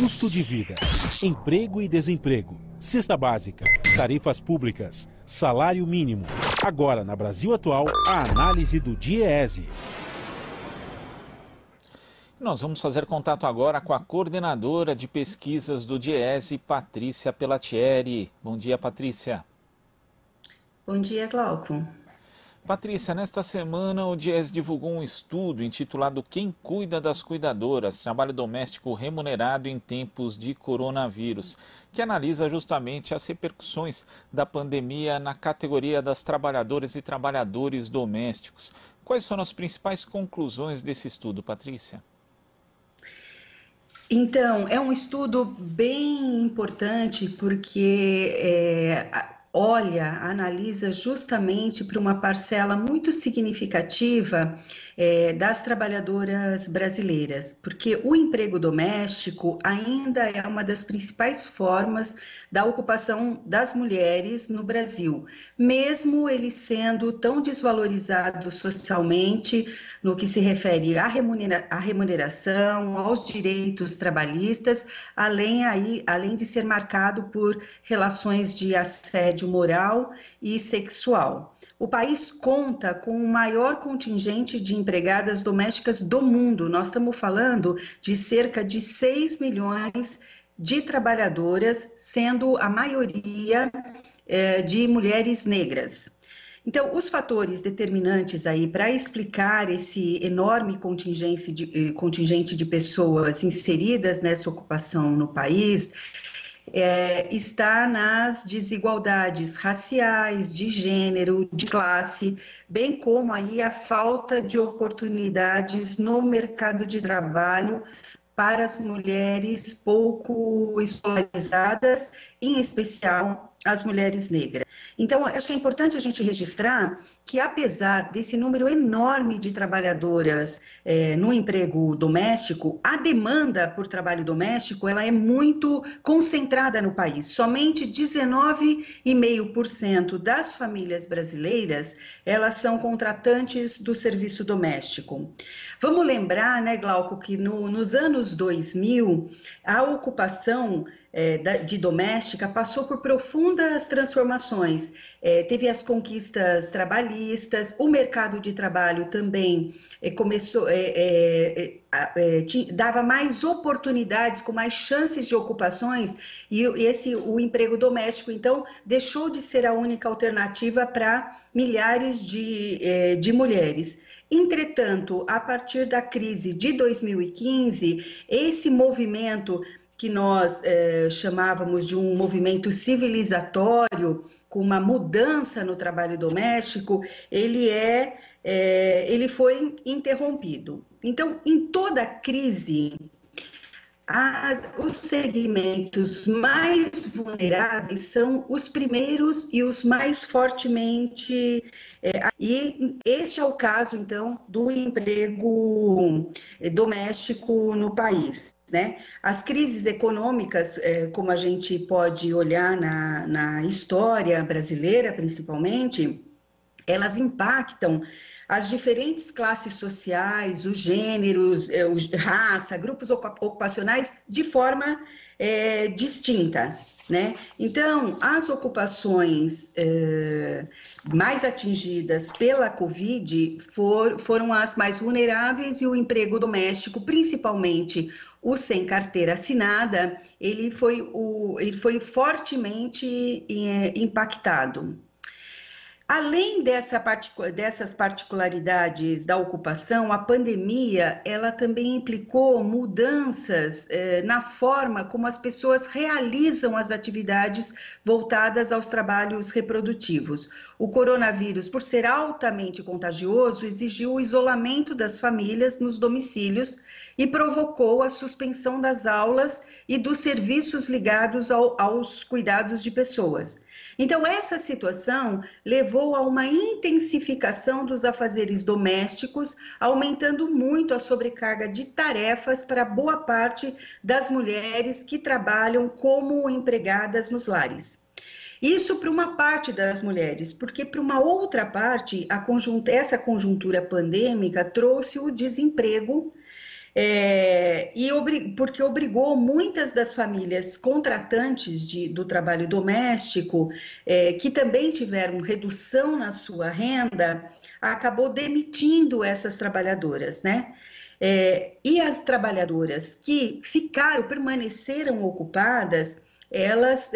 Custo de vida, emprego e desemprego, cesta básica, tarifas públicas, salário mínimo. Agora, na Brasil Atual, a análise do DIEESE. Nós vamos fazer contato agora com a coordenadora de pesquisas do DIEESE, Patrícia Pellatieri. Bom dia, Patrícia. Bom dia, Glauco. Patrícia, nesta semana o DIEESE divulgou um estudo intitulado Quem Cuida das Cuidadoras? Trabalho doméstico remunerado em tempos de coronavírus, que analisa justamente as repercussões da pandemia na categoria das trabalhadoras e trabalhadores domésticos. Quais foram as principais conclusões desse estudo, Patrícia? Então, é um estudo bem importante porque analisa justamente para uma parcela muito significativa das trabalhadoras brasileiras, porque o emprego doméstico ainda é uma das principais formas da ocupação das mulheres no Brasil, mesmo ele sendo tão desvalorizado socialmente no que se refere à remuneração, aos direitos trabalhistas, além de ser marcado por relações de assédio moral e sexual. O país conta com o maior contingente de empregadas domésticas do mundo. Nós estamos falando de cerca de 6 milhões de trabalhadoras, sendo a maioria de mulheres negras. Então, os fatores determinantes aí para explicar esse enorme contingente de pessoas inseridas nessa ocupação no país está nas desigualdades raciais, de gênero, de classe, bem como aí a falta de oportunidades no mercado de trabalho para as mulheres pouco escolarizadas, em especial as mulheres negras. Então, acho que é importante a gente registrar que, apesar desse número enorme de trabalhadoras no emprego doméstico, a demanda por trabalho doméstico ela é muito concentrada no país. Somente 19,5% das famílias brasileiras elas são contratantes do serviço doméstico. Vamos lembrar, né, Glauco, que nos anos 2000, a ocupação de doméstica passou por profundas transformações. Teve as conquistas trabalhistas, o mercado de trabalho também dava mais oportunidades, com mais chances de ocupações, e o emprego doméstico, então, deixou de ser a única alternativa para milhares de mulheres. Entretanto, a partir da crise de 2015, esse movimento que nós chamávamos de um movimento civilizatório, com uma mudança no trabalho doméstico, ele foi interrompido. Então, em toda crise, os segmentos mais vulneráveis são os primeiros e os mais fortemente... E este é o caso, então, do emprego doméstico no país, né? As crises econômicas, como a gente pode olhar na história brasileira, principalmente, elas impactam as diferentes classes sociais, os gêneros, raça, grupos ocupacionais de forma distinta, né? Então, as ocupações mais atingidas pela Covid foram as mais vulneráveis, e o emprego doméstico, principalmente o sem carteira assinada, ele foi fortemente impactado. Além dessas particularidades da ocupação, a pandemia ela também implicou mudanças na forma como as pessoas realizam as atividades voltadas aos trabalhos reprodutivos. O coronavírus, por ser altamente contagioso, exigiu o isolamento das famílias nos domicílios e provocou a suspensão das aulas e dos serviços ligados aos cuidados de pessoas. Então, essa situação levou a uma intensificação dos afazeres domésticos, aumentando muito a sobrecarga de tarefas para boa parte das mulheres que trabalham como empregadas nos lares. Isso para uma parte das mulheres, porque para uma outra parte, essa conjuntura pandêmica trouxe o desemprego porque obrigou muitas das famílias contratantes do trabalho doméstico, que também tiveram redução na sua renda, acabou demitindo essas trabalhadoras, né? E as trabalhadoras que permaneceram ocupadas, elas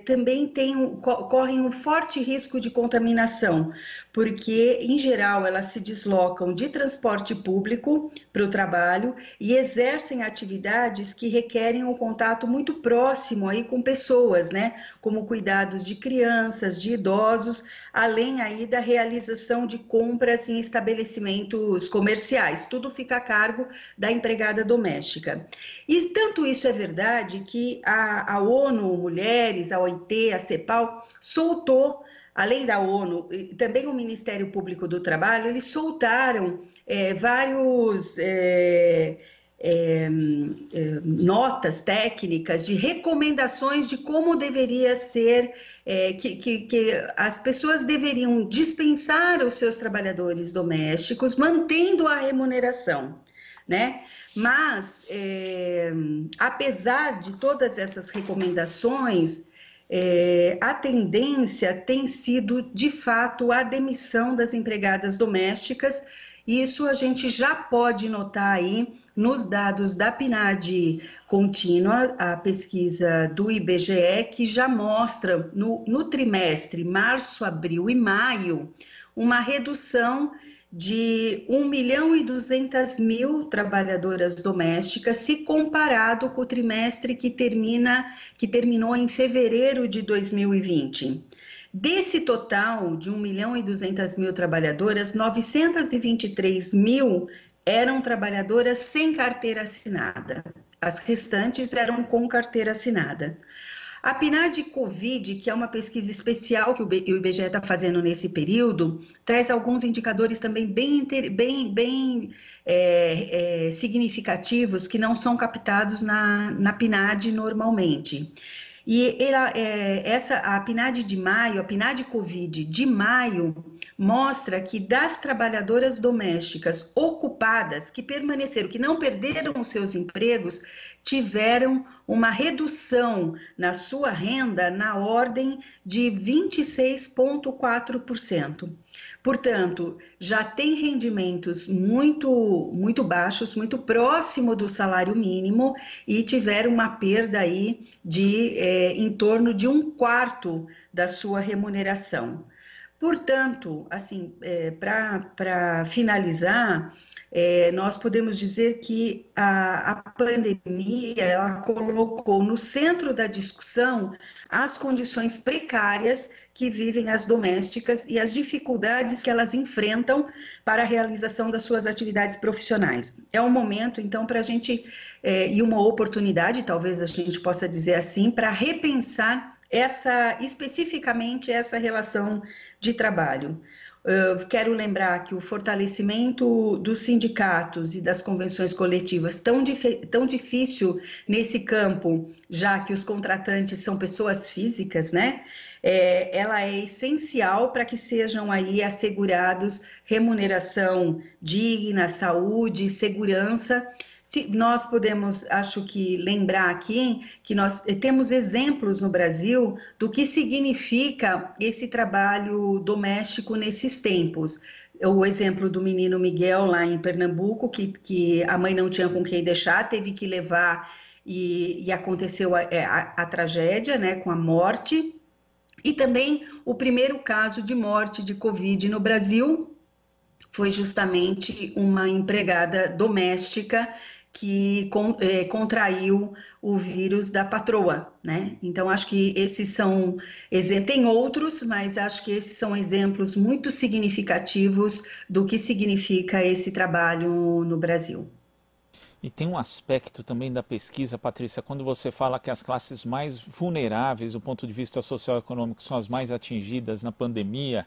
também correm um forte risco de contaminação, porque, em geral, elas se deslocam de transporte público para o trabalho e exercem atividades que requerem um contato muito próximo aí com pessoas, né? Como cuidados de crianças, de idosos, além aí da realização de compras em estabelecimentos comerciais. Tudo fica a cargo da empregada doméstica. E tanto isso é verdade que a ONU Mulheres, a OIT, a CEPAL, soltou, além da ONU, também o Ministério Público do Trabalho, eles soltaram vários notas técnicas de recomendações de como deveria ser, que as pessoas deveriam dispensar os seus trabalhadores domésticos, mantendo a remuneração, né? Mas, apesar de todas essas recomendações, a tendência tem sido, de fato, a demissão das empregadas domésticas. Isso a gente já pode notar aí nos dados da PNAD contínua, a pesquisa do IBGE, que já mostra no trimestre março, abril e maio uma redução de 1.200.000 trabalhadoras domésticas, se comparado com o trimestre que terminou em fevereiro de 2020. Desse total de 1.200.000 trabalhadoras, 923.000 eram trabalhadoras sem carteira assinada. As restantes eram com carteira assinada. A PNAD Covid, que é uma pesquisa especial que o IBGE está fazendo nesse período, traz alguns indicadores também bem significativos que não são captados na PNAD normalmente. E a PNAD de maio, a PNAD Covid de maio, mostra que das trabalhadoras domésticas ocupadas, que permaneceram, que não perderam os seus empregos, tiveram uma redução na sua renda na ordem de 26,4%. Portanto, já tem rendimentos muito baixos, muito próximo do salário mínimo e tiveram uma perda aí de em torno de 1/4 da sua remuneração. Portanto, assim, para finalizar, nós podemos dizer que a pandemia ela colocou no centro da discussão as condições precárias que vivem as domésticas e as dificuldades que elas enfrentam para a realização das suas atividades profissionais. É um momento, então, para a gente, e uma oportunidade, talvez a gente possa dizer assim, para repensar especificamente essa relação de trabalho. Quero lembrar que o fortalecimento dos sindicatos e das convenções coletivas tão difícil nesse campo, já que os contratantes são pessoas físicas, né? Ela é essencial para que sejam aí assegurados remuneração digna, saúde, segurança. Nós podemos, acho que, lembrar aqui que nós temos exemplos no Brasil do que significa esse trabalho doméstico nesses tempos. O exemplo do menino Miguel lá em Pernambuco, que a mãe não tinha com quem deixar, teve que levar e aconteceu a tragédia, né, com a morte. E também o primeiro caso de morte de Covid no Brasil foi justamente uma empregada doméstica que contraiu o vírus da patroa, né? Então, acho que esses são exemplos, tem outros, mas acho que esses são exemplos muito significativos do que significa esse trabalho no Brasil. E tem um aspecto também da pesquisa, Patrícia, quando você fala que as classes mais vulneráveis do ponto de vista socioeconômico são as mais atingidas na pandemia,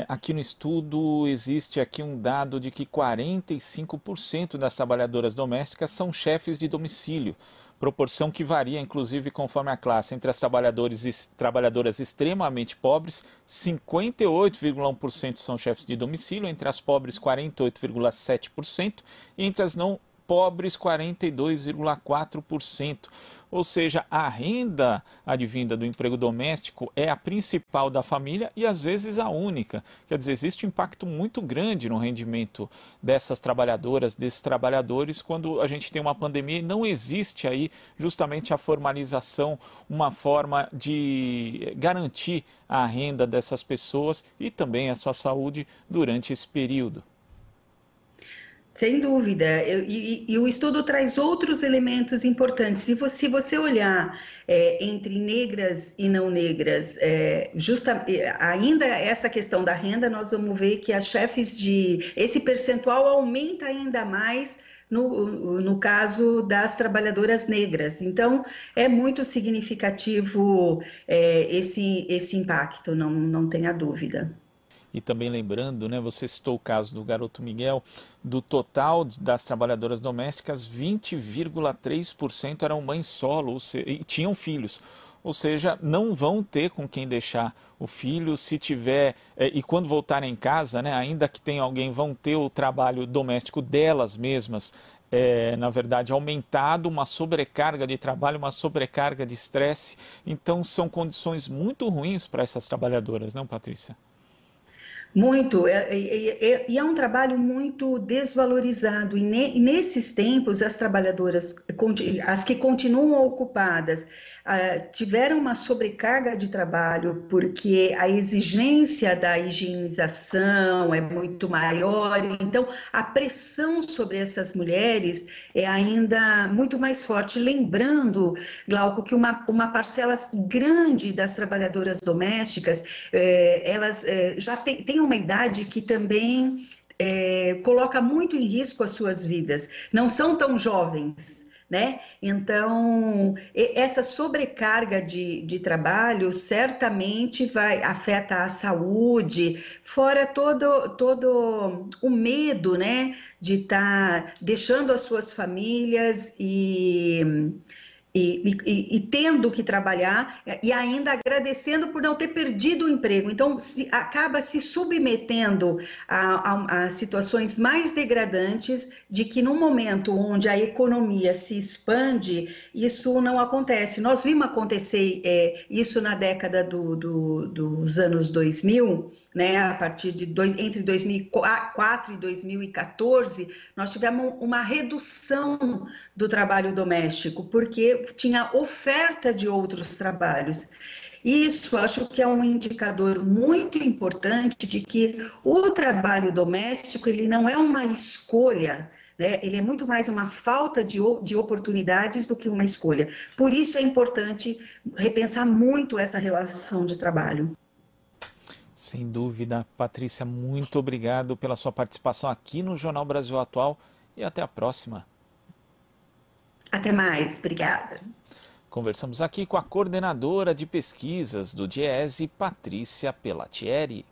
aqui no estudo existe aqui um dado de que 45% das trabalhadoras domésticas são chefes de domicílio, proporção que varia inclusive conforme a classe. Entre as trabalhadoras extremamente pobres, 58,1% são chefes de domicílio, entre as pobres 48,7% e entre as não pobres 42,4%. Ou seja, a renda advinda do emprego doméstico é a principal da família e às vezes a única. Quer dizer, existe um impacto muito grande no rendimento dessas trabalhadoras, desses trabalhadores, quando a gente tem uma pandemia e não existe aí justamente a formalização, uma forma de garantir a renda dessas pessoas e também a sua saúde durante esse período. Sem dúvida, e o estudo traz outros elementos importantes. Se você olhar entre negras e não negras, ainda essa questão da renda, nós vamos ver que as chefes esse percentual aumenta ainda mais no caso das trabalhadoras negras. Então, é muito significativo esse impacto, não tenha dúvida. E também lembrando, né, você citou o caso do garoto Miguel, do total das trabalhadoras domésticas, 20,3% eram mães solo e tinham filhos. Ou seja, não vão ter com quem deixar o filho, se tiver, e quando voltarem em casa, né, ainda que tenha alguém, vão ter o trabalho doméstico delas mesmas, na verdade, aumentado, uma sobrecarga de trabalho, uma sobrecarga de estresse. Então, são condições muito ruins para essas trabalhadoras, não, Patrícia? Muito, e é um trabalho muito desvalorizado, e nesses tempos as trabalhadoras, as que continuam ocupadas, tiveram uma sobrecarga de trabalho, porque a exigência da higienização é muito maior, então a pressão sobre essas mulheres é ainda muito mais forte, lembrando, Glauco, que uma parcela grande das trabalhadoras domésticas, elas já têm uma idade que também coloca muito em risco as suas vidas, não são tão jovens, né? Então, essa sobrecarga de trabalho certamente afeta a saúde, fora todo o medo, né, de estar deixando as suas famílias e tendo que trabalhar e ainda agradecendo por não ter perdido o emprego. Então, acaba se submetendo a situações mais degradantes de que no momento onde a economia se expande, isso não acontece. Nós vimos acontecer isso na década dos anos 2000, né? A partir entre 2004 e 2014, nós tivemos uma redução do trabalho doméstico, porque tinha oferta de outros trabalhos. Isso acho que é um indicador muito importante de que o trabalho doméstico ele não é uma escolha, né? Ele é muito mais uma falta de oportunidades do que uma escolha. Por isso é importante repensar muito essa relação de trabalho. Sem dúvida, Patrícia, muito obrigado pela sua participação aqui no Jornal Brasil Atual e até a próxima. Até mais, obrigada. Conversamos aqui com a coordenadora de pesquisas do DIEESE, Patrícia Pellatieri.